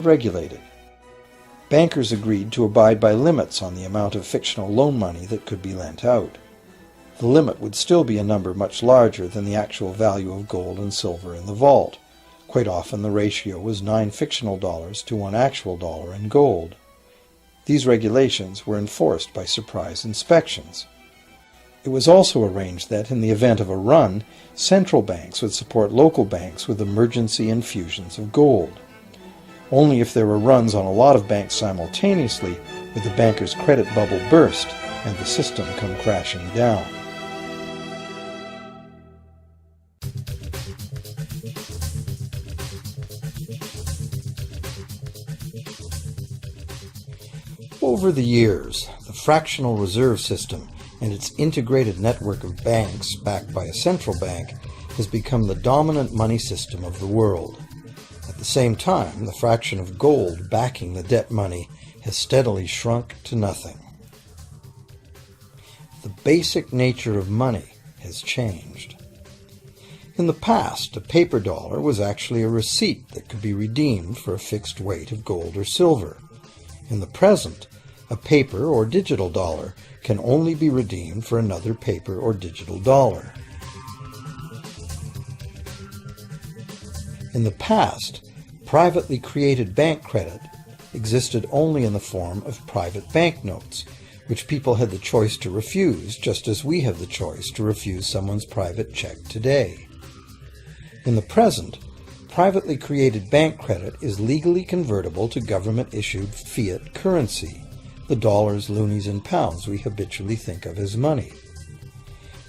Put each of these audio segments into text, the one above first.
regulated. Bankers agreed to abide by limits on the amount of fictional loan money that could be lent out. The limit would still be a number much larger than the actual value of gold and silver in the vault. Quite often the ratio was 9 fictional dollars to 1 actual dollar in gold. These regulations were enforced by surprise inspections. It was also arranged that, in the event of a run, central banks would support local banks with emergency infusions of gold. Only if there were runs on a lot of banks simultaneously would the banker's credit bubble burst and the system come crashing down. Over the years, the fractional reserve system and its integrated network of banks backed by a central bank has become the dominant money system of the world. At the same time, the fraction of gold backing the debt money has steadily shrunk to nothing. The basic nature of money has changed. In the past, a paper dollar was actually a receipt that could be redeemed for a fixed weight of gold or silver. In the present, a paper or digital dollar can only be redeemed for another paper or digital dollar. In the past, privately created bank credit existed only in the form of private banknotes, which people had the choice to refuse, just as we have the choice to refuse someone's private check today. In the present, privately created bank credit is legally convertible to government-issued fiat currency, the dollars, loonies, and pounds we habitually think of as money.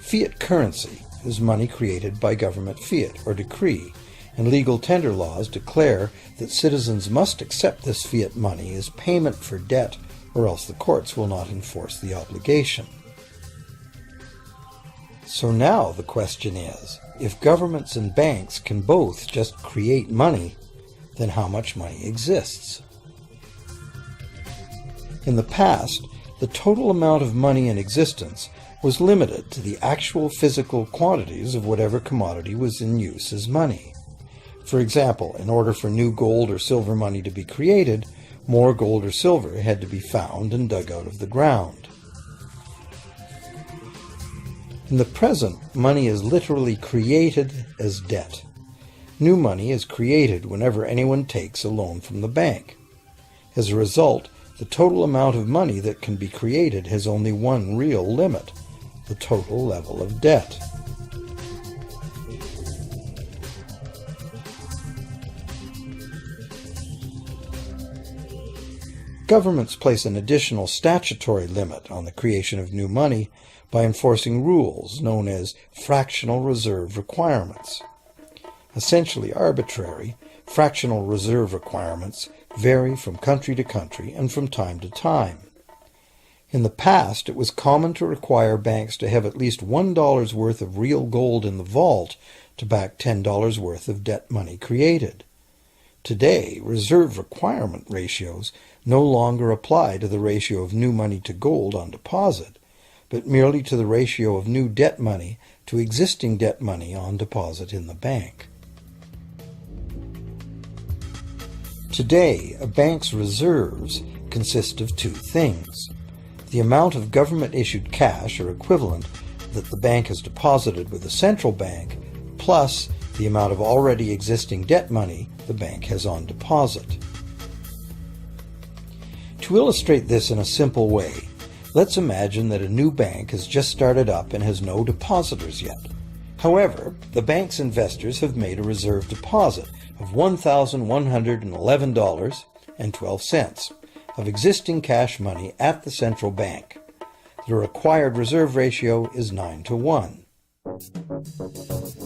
Fiat currency is money created by government fiat or decree, and legal tender laws declare that citizens must accept this fiat money as payment for debt, or else the courts will not enforce the obligation. So now the question is, if governments and banks can both just create money, then how much money exists? In the past, the total amount of money in existence was limited to the actual physical quantities of whatever commodity was in use as money. For example, in order for new gold or silver money to be created, more gold or silver had to be found and dug out of the ground. In the present, money is literally created as debt. New money is created whenever anyone takes a loan from the bank. As a result, the total amount of money that can be created has only one real limit: the total level of debt. Governments place an additional statutory limit on the creation of new money by enforcing rules known as fractional reserve requirements. Essentially arbitrary, fractional reserve requirements vary from country to country and from time to time. In the past, it was common to require banks to have at least $1 worth of real gold in the vault to back $10 worth of debt money created. Today, reserve requirement ratios no longer apply to the ratio of new money to gold on deposit, but merely to the ratio of new debt money to existing debt money on deposit in the bank. Today, a bank's reserves consist of two things: the amount of government-issued cash or equivalent that the bank has deposited with the central bank, plus the amount of already existing debt money the bank has on deposit. To illustrate this in a simple way, let's imagine that a new bank has just started up and has no depositors yet. However, the bank's investors have made a reserve deposit of $1,111.12 of existing cash money at the central bank. The required reserve ratio is 9-to-1.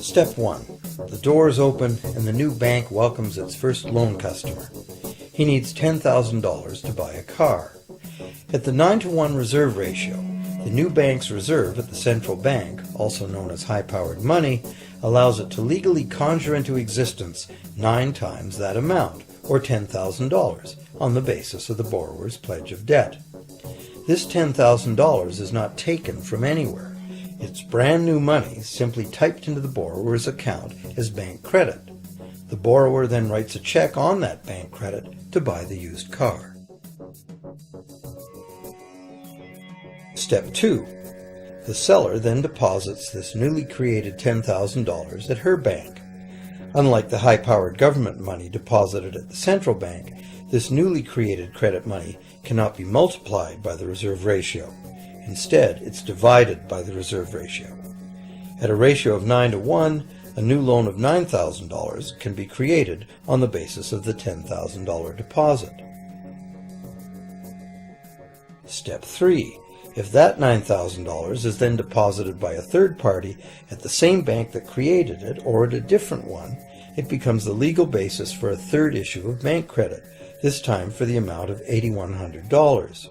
Step 1. The door is open and the new bank welcomes its first loan customer. He needs $10,000 to buy a car. At the 9-to-1 reserve ratio, the new bank's reserve at the central bank, also known as high-powered money, allows it to legally conjure into existence 9 times that amount, or $10,000, on the basis of the borrower's pledge of debt. This $10,000 is not taken from anywhere. It's brand new money simply typed into the borrower's account as bank credit. The borrower then writes a check on that bank credit to buy the used car. Step 2. The seller then deposits this newly created $10,000 at her bank. Unlike the high-powered government money deposited at the central bank, this newly created credit money cannot be multiplied by the reserve ratio. Instead, it's divided by the reserve ratio. At a ratio of 9:1, a new loan of $9,000 can be created on the basis of the $10,000 deposit. Step 3. If that $9,000 is then deposited by a third party at the same bank that created it or at a different one, it becomes the legal basis for a third issue of bank credit, this time for the amount of $8,100.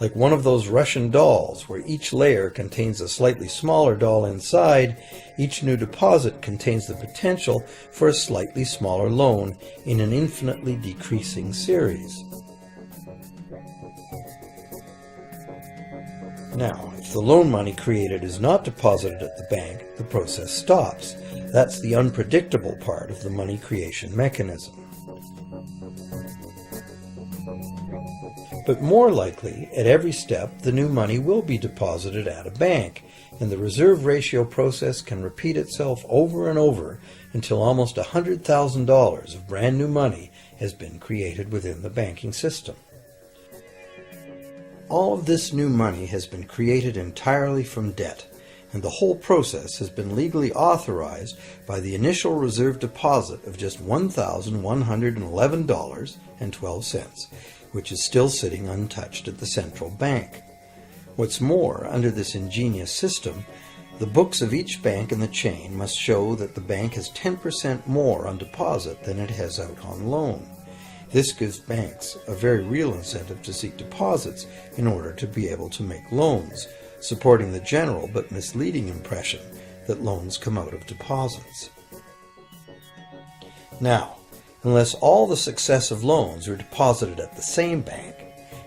Like one of those Russian dolls, where each layer contains a slightly smaller doll inside, each new deposit contains the potential for a slightly smaller loan in an infinitely decreasing series. Now, if the loan money created is not deposited at the bank, the process stops. That's the unpredictable part of the money creation mechanism. But more likely, at every step, the new money will be deposited at a bank, and the reserve ratio process can repeat itself over and over until almost $100,000 of brand new money has been created within the banking system. All of this new money has been created entirely from debt, and the whole process has been legally authorized by the initial reserve deposit of just $1,111.12, which is still sitting untouched at the central bank. What's more, under this ingenious system, the books of each bank in the chain must show that the bank has 10% more on deposit than it has out on loan. This gives banks a very real incentive to seek deposits in order to be able to make loans, supporting the general but misleading impression that loans come out of deposits. Now, unless all the successive loans are deposited at the same bank,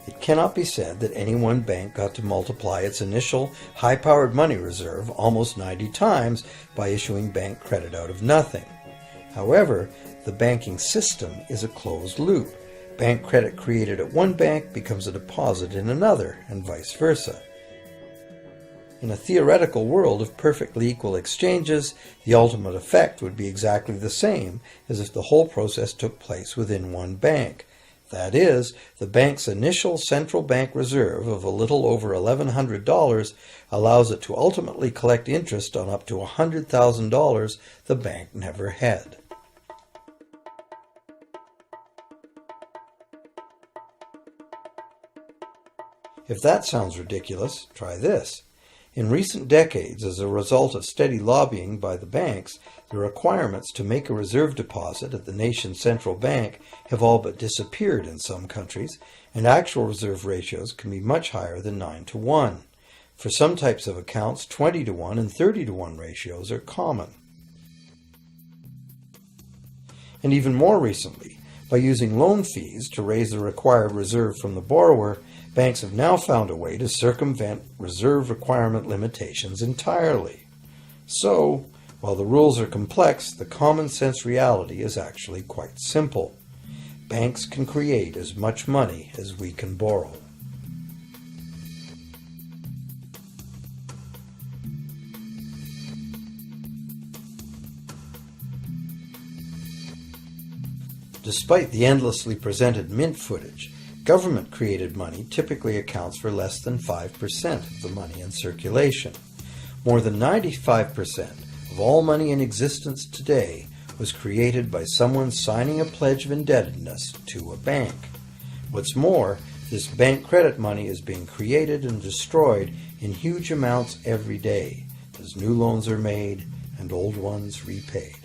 it cannot be said that any one bank got to multiply its initial high-powered money reserve almost 90 times by issuing bank credit out of nothing. However, the banking system is a closed loop. Bank credit created at one bank becomes a deposit in another, and vice versa. In a theoretical world of perfectly equal exchanges, the ultimate effect would be exactly the same as if the whole process took place within one bank. That is, the bank's initial central bank reserve of a little over $1,100 allows it to ultimately collect interest on up to $100,000 the bank never had. If that sounds ridiculous, try this. In recent decades, as a result of steady lobbying by the banks, the requirements to make a reserve deposit at the nation's central bank have all but disappeared in some countries, and actual reserve ratios can be much higher than 9:1. For some types of accounts, 20:1 and 30:1 ratios are common. And even more recently, by using loan fees to raise the required reserve from the borrower, banks have now found a way to circumvent reserve requirement limitations entirely. So, while the rules are complex, the common sense reality is actually quite simple. Banks can create as much money as we can borrow. Despite the endlessly presented mint footage, government-created money typically accounts for less than 5% of the money in circulation. More than 95% of all money in existence today was created by someone signing a pledge of indebtedness to a bank. What's more, this bank credit money is being created and destroyed in huge amounts every day, as new loans are made and old ones repaid.